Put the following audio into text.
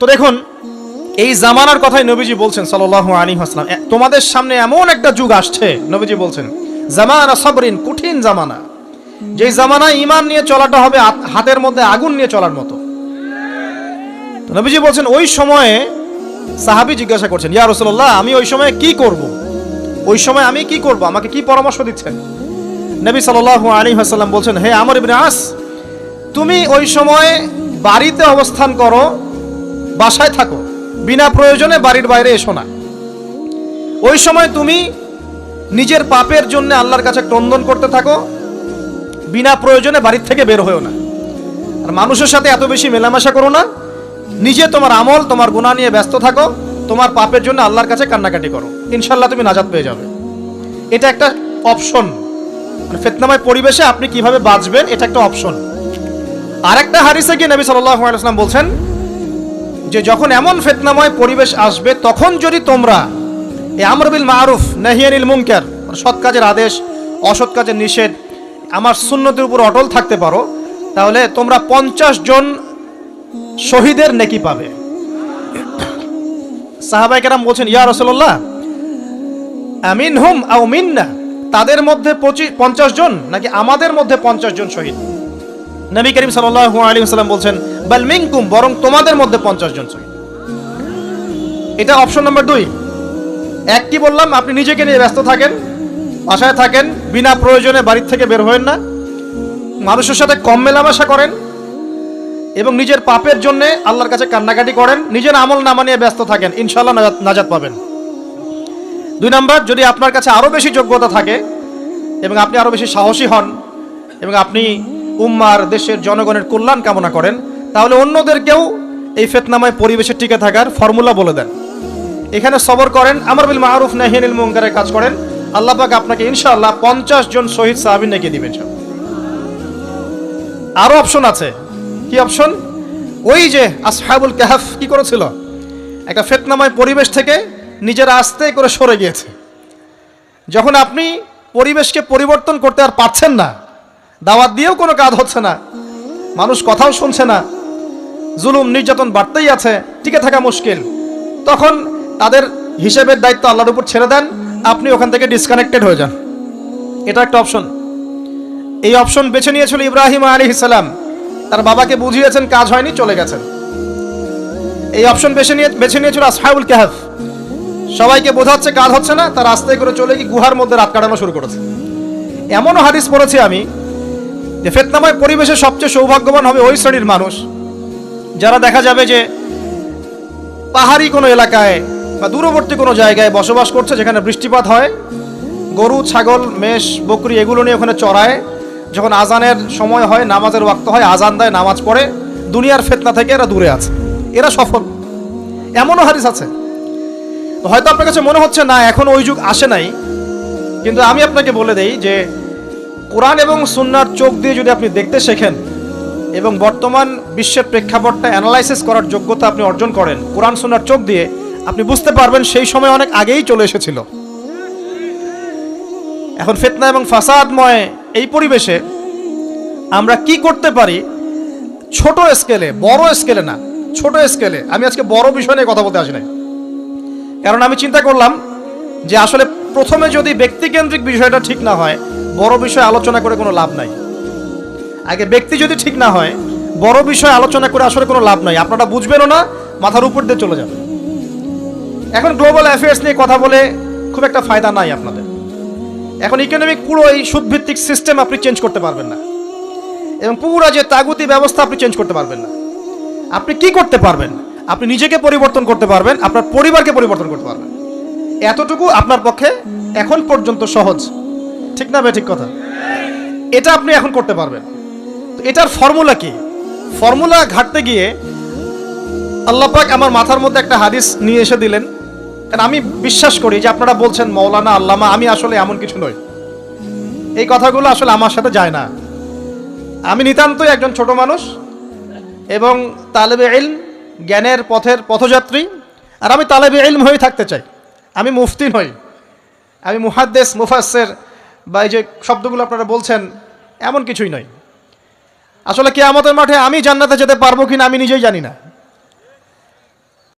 তো দেখুন, এই জামানার কথাই নবীজি বলছেন সাল্লাল্লাহু আলাইহি ওয়াসাল্লাম, তোমাদের সামনে এমন একটা যুগ আসছে, নবীজি বলছেন জামানা সাবরিন, কঠিন জামানা, যেই জামানায় ঈমান নিয়ে চলাটা হবে হাতের মধ্যে আগুন নিয়ে চলার মতো। তো নবীজি বলছেন ওই সময়ে সাহাবী জিজ্ঞাসা করছেন, ইয়া রাসূলুল্লাহ, আমি ওই সময় কি করব? ওই সময় আমি কি করব? আমাকে কি পরামর্শ দিচ্ছেন? নবী সাল্লাল্লাহু আলাইহি ওয়াসাল্লাম বলছেন, হে আমর ইবনে আস, তুমি ওই সময় বাড়িতে অবস্থান করো, বাসায় থাকো, বিনা প্রয়োজনে বাড়ির বাইরে এসো না। ওই সময় তুমি নিজের পাপের জন্য আল্লাহর কাছে ক্রন্দন করতে থাকো, বিনা প্রয়োজনে বাড়ির থেকে বের হয়েও না। আর মানুষের সাথে এত বেশি মেলামেশা করো না, নিজে তোমার আমল, তোমার গুনাহ নিয়ে ব্যস্ত থাকো, তোমার পাপের জন্য আল্লাহর কাছে কান্নাকাটি করো, ইনশাআল্লাহ তুমি নাজাত পেয়ে যাবে। এটা একটা অপশন, মানে ফিতনাময় পরিবেশে আপনি কিভাবে বাঁচবেন, এটা একটা অপশন। আরেকটা হাদিসে গিয়ে নবী সাল্লাল্লাহু আলাইহি ওয়াসাল্লাম বলছেন যে যখন এমন ফিতনাময় পরিবেশ আসবে, তখন যদি তোমরা এই আমর বিল মারুফ নাহি আনিল মুনকার, সৎ কাজের আদেশ, অসৎ কাজের নিষেধ, আমার সুন্নতের উপর অটল থাকতে পারো, তাহলে তোমরা 50 জন শহীদের নেকি পাবে। সাহাবায়ে কেরাম বলছেন, ইয়া রাসূলুল্লাহ, আমিনহুম আও মিন্না, তাদের মধ্যে 50 জন নাকি আমাদের মধ্যে 50 জন শহীদ? নবী করিম সাল্লাল্লাহু আলাইহি ওয়াসাল্লাম বলছেন, বাল মিনকুম, বরং তোমাদের মধ্যে 50 জন শহীদ। এটা অপশন নাম্বার 2। এক কি বললাম, আপনি নিজেকে নিয়ে ব্যস্ত থাকেন, বাসায় থাকেন, বিনা প্রয়োজনে বাড়ির থেকে বের হবেন না, মানুষের সাথে কম মেলামেশা করেন এবং নিজের পাপের জন্য আল্লাহর কাছে কান্নাকাটি করেন, নিজের আমল নামা নিয়ে ব্যস্ত থাকেন, ইনশাআল্লাহ নাজাত পাবেন। 2 নাম্বার, যদি আপনার কাছে আরো বেশি যোগ্যতা থাকে এবং আপনি আরো বেশি সাহসী হন এবং আপনি উম্মার, দেশের জনগণের কল্যাণ কামনা করেন, তাহলে অন্যদেরকেও এই ফিতনাময় পরিবেশে টিকে থাকার ফর্মুলা বলে দেন। এখানে সবর করেন, আমর বিল মারুফ নাহি আনিল মুনকারের কাজ করেন, আল্লাহ পাক আপনাকে ইনশাআল্লাহ 50 জন শহীদ সাহাবী নেকি দিবেন। আরো অপশন আছে। কি অপশন? ওই যে আসহাবুল কাহফ কি করেছিল, একটা ফিতনাময় পরিবেশ থেকে নিজেরা আস্তে করে সরে গিয়েছে। যখন আপনি পরিবেশকে পরিবর্তন করতে আর পারছেন না, দাওয়াত দিয়েও কোনো কাজ হচ্ছে না, মানুষ কথাও শুনছে না, জুলুম নির্যাতন বাড়তেই আছে, টিকে থাকা মুশকিল, তখন তাদের হিসেবের দায়িত্ব আল্লাহর উপর ছেড়ে দেন, আপনি ওখান থেকে ডিসকানেক্টেড হয়ে যান। এটা একটা অপশন। এই অপশন বেছে নিয়েছিল ইব্রাহিম আলাইহিস সালাম, তার বাবাকে বুঝিয়েছেন, কাজ হয়নি, চলে গেছেন। এই অপশন বেছে নিয়েছিল আসহাবুল কাহফ, সবাইকে বোঝাচ্ছে কাজ হচ্ছে না, তার রাস্তায় করে চলে গিয়ে গুহার মধ্যে রাত কাটানো শুরু করেছে। এমনও হাদিস পড়েছি আমি যে ফিতনাময় পরিবেশে সবচেয়ে সৌভাগ্যবান হবে ওই শ্রেণীর মানুষ যারা দেখা যাবে যে পাহাড়ি কোনো এলাকায় বা দূরবর্তী কোনো জায়গায় বসবাস করছে, যেখানে বৃষ্টিপাত হয়, গরু, ছাগল, মেষ, বকরি এগুলো নিয়ে ওখানে চড়ায়, যখন আজানের সময় হয়, নামাজের ওয়াক্ত হয়, আজান দেয়, নামাজ পড়ে, দুনিয়ার ফিতনা থেকে এরা দূরে আছে, এরা সফল। এমনও হাদিস আছে। হয়তো আপনার কাছে মনে হচ্ছে না এখন ওই যুগ আসে নাই, কিন্তু আমি আপনাকে বলে দেই যে কোরআন এবং সুন্নাহর চোখ দিয়ে যদি আপনি দেখতে শেখেন এবং বর্তমান বিশ্বের প্রেক্ষাপটটা অ্যানালাইসিস করার যোগ্যতা আপনি অর্জন করেন কোরআন সুন্নাহর চোখ দিয়ে, আপনি বুঝতে পারবেন সেই সময় অনেক আগেই চলে এসেছিল। এখন ফিতনা এবং ফাসাদময় এই পরিবেশে আমরা কি করতে পারি, ছোট স্কেলে, বড় স্কেলে না, ছোট স্কেলে। আমি আজকে বড় বিষয় নিয়ে কথা বলতে আসি নাই, কারণ আমি চিন্তা করলাম যে আসলে প্রথমে যদি ব্যক্তিকেন্দ্রিক বিষয়টা ঠিক না হয়, বড় বিষয় আলোচনা করে কোনো লাভ নাই। আগে ব্যক্তি যদি ঠিক না হয়, বড় বিষয় আলোচনা করে আসলে কোনো লাভ নাই, আপনারা বুঝবেনও না, মাথার উপর দিয়ে চলে যাবে। এখন গ্লোবাল অ্যাফেয়ার্স নিয়ে কথা বলে খুব একটা ফায়দা নাই আপনাদের। এখন ইকোনমিক পুরো এই সুদভিত্তিক সিস্টেম আপনি চেঞ্জ করতে পারবেন না, এবং পুরো যে তাগুতি ব্যবস্থা আপনি চেঞ্জ করতে পারবেন না। আপনি কি করতে পারবেন? আপনি নিজেকে পরিবর্তন করতে পারবেন, আপনার পরিবারকে পরিবর্তন করতে পারবেন। এতটুকু আপনার পক্ষে এখন পর্যন্ত সহজ, ঠিক না? ঠিক কথা। এটা আপনি এখন করতে পারবেন। তো এটার ফর্মুলা কি? ফর্মুলা ঘাটতে গিয়ে আল্লাহ পাক আমার মাথার মধ্যে একটা হাদিস নিয়ে এসে দিলেন। কারণ আমি বিশ্বাস করি যে আপনারা বলছেন মৌলানা, আল্লামা, আমি আসলে এমন কিছু নই, এই কথাগুলো আসলে আমার সাথে যায় না। আমি নিতান্তই একজন ছোট মানুষ এবং তালেবে ইলম, জ্ঞানের পথের পথযাত্রী, আর আমি তালেবে ইলম হয়ে থাকতে চাই। আমি মুফতি নই, আমি মুহাদ্দিস, মুফাসসির বা এই যে শব্দগুলো আপনারা বলছেন, এমন কিছুই নয়। আসলে কিয়ামতের মাঠে আমি জান্নাতে যেতে পারবো কিনা আমি নিজেই জানি না।